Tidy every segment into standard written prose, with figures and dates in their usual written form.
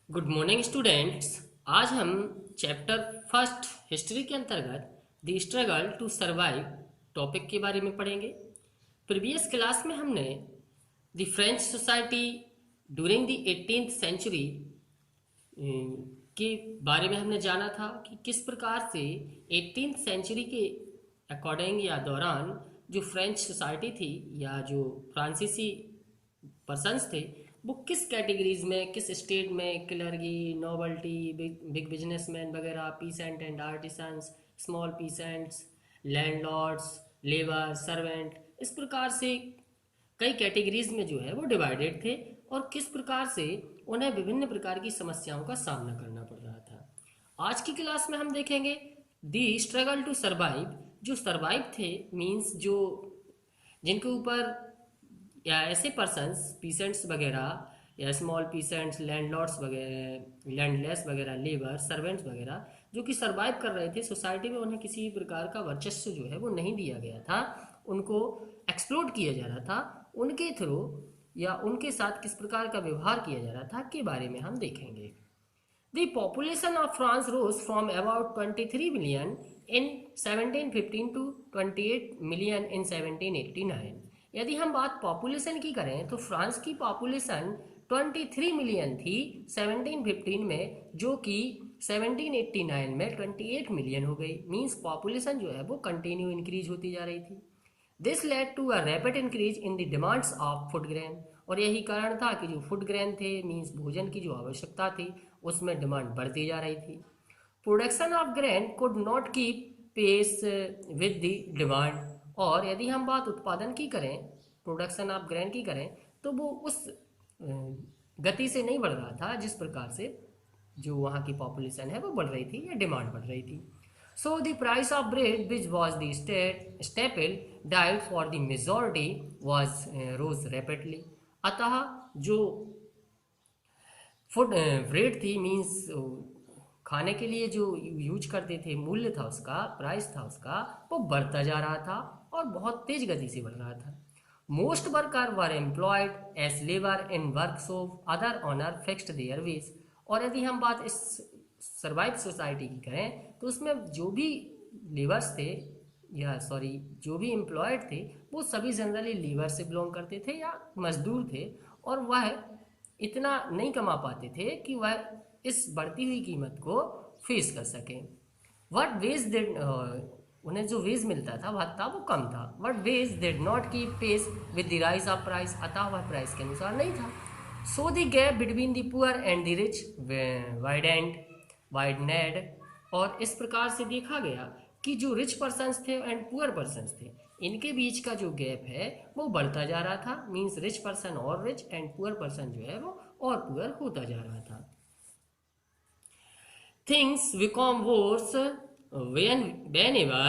Good morning students. आज हम chapter first history के अंतर्गत the struggle to survive topic के बारे में पढ़ेंगे। प्रीवियस क्लास में हमने the French society during the 18th century के बारे में हमने जाना था कि किस प्रकार से 18th सेंचुरी के अकॉर्डिंग या दौरान जो फ्रेंच सोसाइटी थी या जो फ्रांसीसी पर्सन्स थे वो किस कैटेगरीज में, किस स्टेट में, क्लर्गी, नोबल्टी, बिग बिजनेसमैन वगैरह, pheasant and artisans, small peasants, landlords, labour, servant, इस प्रकार से कई कैटेगरीज में जो है वो डिवाइडेड थे और किस प्रकार से उन्हें विभिन्न प्रकार की समस्याओं का सामना करना पड़ रहा था। आज की क्लास में हम देखेंगे दी स्ट्रगल टू सरवाइव। जो सरवाइव थे मीन्स जो जिनके ऊपर या ऐसे पर्सन्स, पीसेंट्स वगैरह या स्मॉल पीसेंट्स, लैंडलॉर्ड्स वगैरह, लैंडलेस वगैरह, लेबर, सर्वेंट्स वगैरह जो कि सरवाइव कर रहे थे सोसाइटी में, उन्हें किसी प्रकार का वर्चस्व जो है वो नहीं दिया गया था, उनको एक्सप्लोट किया जा रहा था। उनके थ्रू या उनके साथ किस प्रकार का व्यवहार किया जा रहा था के बारे में हम देखेंगे। The population of France rose from about 23 million in 1715 to 28 million in 1789। यदि हम बात पॉपुलेशन की करें तो फ्रांस की पॉपुलेशन 23 मिलियन थी 1715 में, जो कि 1789 में 28 मिलियन हो गई। मींस पॉपुलेशन जो है वो कंटिन्यू इंक्रीज होती जा रही थी। This led to a rapid increase in the demands of food grain. और यही कारण था कि जो फूड ग्रेन थे मीन्स भोजन की जो आवश्यकता थी उसमें डिमांड बढ़ती जा रही थी। Production of grain could not keep pace with the demand. और यदि हम बात उत्पादन की करें, प्रोडक्शन ऑफ ग्रेन की करें, तो वो उस गति से नहीं बढ़ रहा था जिस प्रकार से जो वहाँ की पॉपुलेशन है वो बढ़ रही थी या डिमांड बढ़ रही थी। So the price of bread which was the staple diet for the majority was rose rapidly. अतः जो फूड ब्रेड थी मीन्स खाने के लिए जो यूज करते थे, मूल्य था उसका, प्राइस था उसका, वो बढ़ता जा रहा था और बहुत तेज गति से बढ़ रहा था। Most worker were employed as labour in work of other owner fixed their wage. और यदि हम बात इस सर्वाइव सोसाइटी की करें तो उसमें जो भी लेबर्स थे या सॉरी जो भी एम्प्लॉयड थे वो सभी जनरली लेबर से बिलोंग करते थे या मजदूर थे, और वह इतना नहीं कमा पाते थे कि वह इस बढ़ती हुई कीमत को फेस कर सकें। वट वेज डिड उन्हें जो वेज मिलता था भत्ता वो कम था। But wages did not keep pace with the rise of price. अतः वह प्राइस के अनुसार नहीं था। So the gap between the poor and the rich widened. और इस प्रकार से देखा गया कि जो रिच पर्सन्स थे एंड पुअर पर्सन्स थे इनके बीच का जो गैप है वो बढ़ता जा रहा था। मीन्स रिच पर्सन और रिच एंड पुअर पर्सन जो है वो और पुअर होता जा रहा था। Things become worse whenever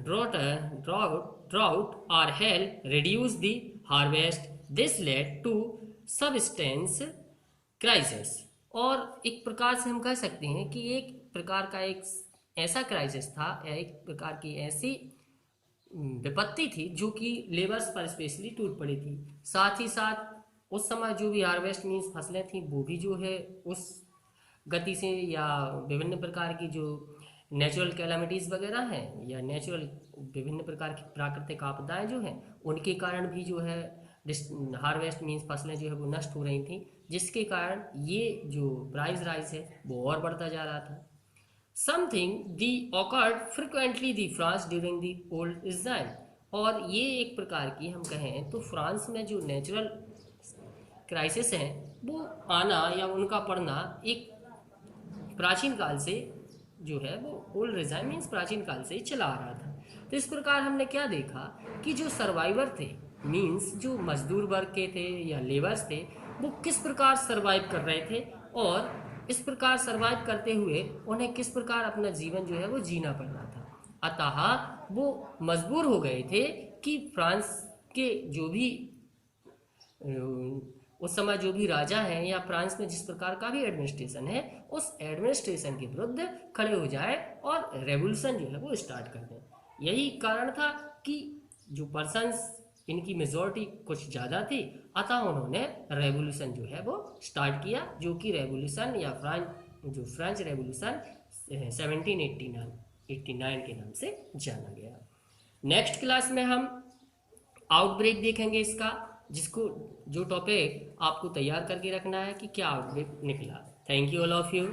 drought or hail reduce the harvest. This led to subsistence crisis। और एक प्रकार से हम कह सकते हैं कि एक प्रकार का एक ऐसा क्राइसिस था या एक प्रकार की ऐसी विपत्ति थी जो कि लेबर्स पर स्पेशली टूट पड़ी थी। साथ ही साथ उस समय जो भी हार्वेस्ट मीन्स फसलें थी वो भी जो है उस गति से या विभिन्न प्रकार की जो नेचुरल कैलामिटीज़ वगैरह हैं या नेचुरल विभिन्न प्रकार की प्राकृतिक आपदाएं जो हैं उनके कारण भी जो है हार्वेस्ट मीन्स फसलें जो है वो नष्ट हो रही थी, जिसके कारण ये जो प्राइस राइज है वो और बढ़ता जा रहा था। Something the awkward frequently the France during the old Israel. और ये एक प्रकार की हम कहें तो फ्रांस में जो नेचुरल क्राइसिस हैं वो आना या उनका पड़ना एक प्राचीन काल से जो है वो ओल्ड रिजाइम मीन्स प्राचीन काल से चला आ रहा था। तो इस प्रकार हमने क्या देखा कि जो सर्वाइवर थे मीन्स जो मजदूर वर्ग के थे या लेबर्स थे वो किस प्रकार सर्वाइव कर रहे थे और इस प्रकार सर्वाइव करते हुए उन्हें किस प्रकार अपना जीवन जो है वो जीना पड़ रहा था। अतः वो मजबूर हो गए थे कि फ्रांस के जो भी उस समय जो भी राजा हैं या फ्रांस में जिस प्रकार का भी एडमिनिस्ट्रेशन है उस एडमिनिस्ट्रेशन के विरुद्ध खड़े हो जाए और रेवोल्यूशन जो है वो स्टार्ट कर दें। यही कारण था कि जो पर्सन्स इनकी मेजॉरिटी कुछ ज़्यादा थी अतः उन्होंने रेवोल्यूशन जो है वो स्टार्ट किया, जो कि रेवोल्यूशन या फ्रेंच रेवोल्यूशन 1789 के नाम से जाना गया। नेक्स्ट क्लास में हम आउटब्रेक देखेंगे इसका, जिसको जो टॉपिक आपको तैयार करके रखना है कि क्या आउटब्रेक निकला। Thank you all of you.